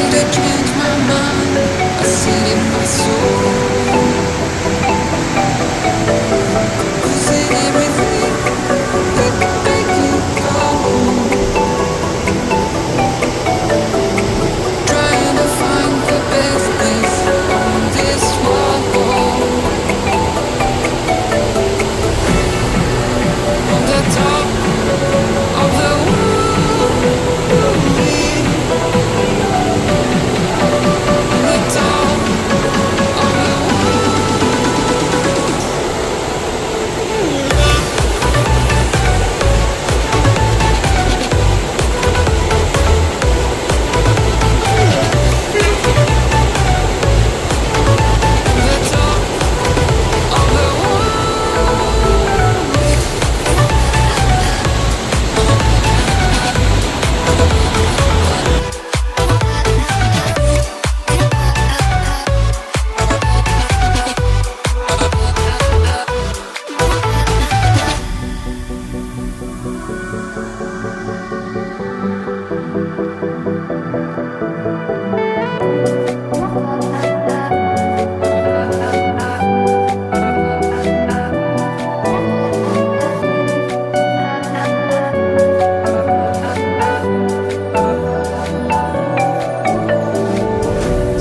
need to change my mind. I see it in my soul. 'Cause in everything we can make it go. Trying to find the best place on this world. On the top of the world, on the top of the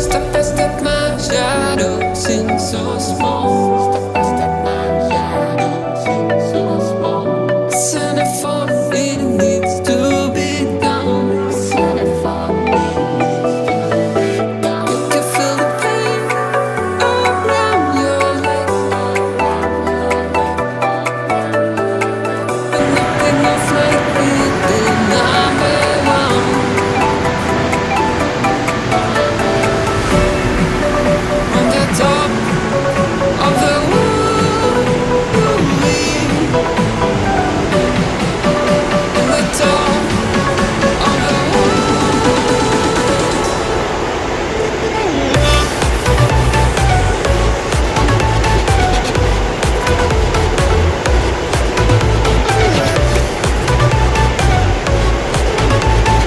step by step, my shadow seems so small. Centerfold, it needs to be done. You can feel the pain around your legs, but nothing else like it did not belong. On the top of the world, on the top of the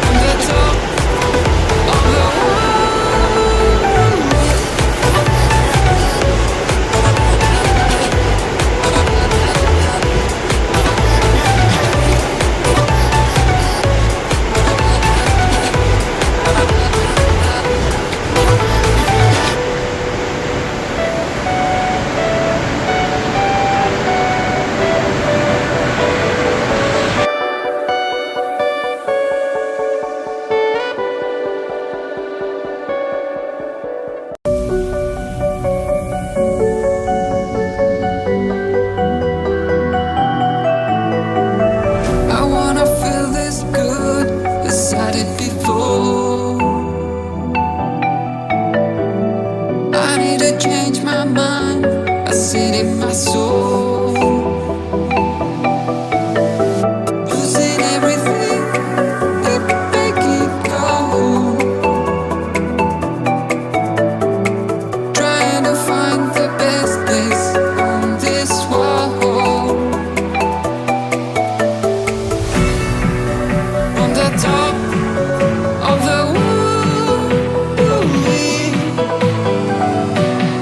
on the top of the I wanna feel this good as I did before. I need to change my mind. I see it in my soul.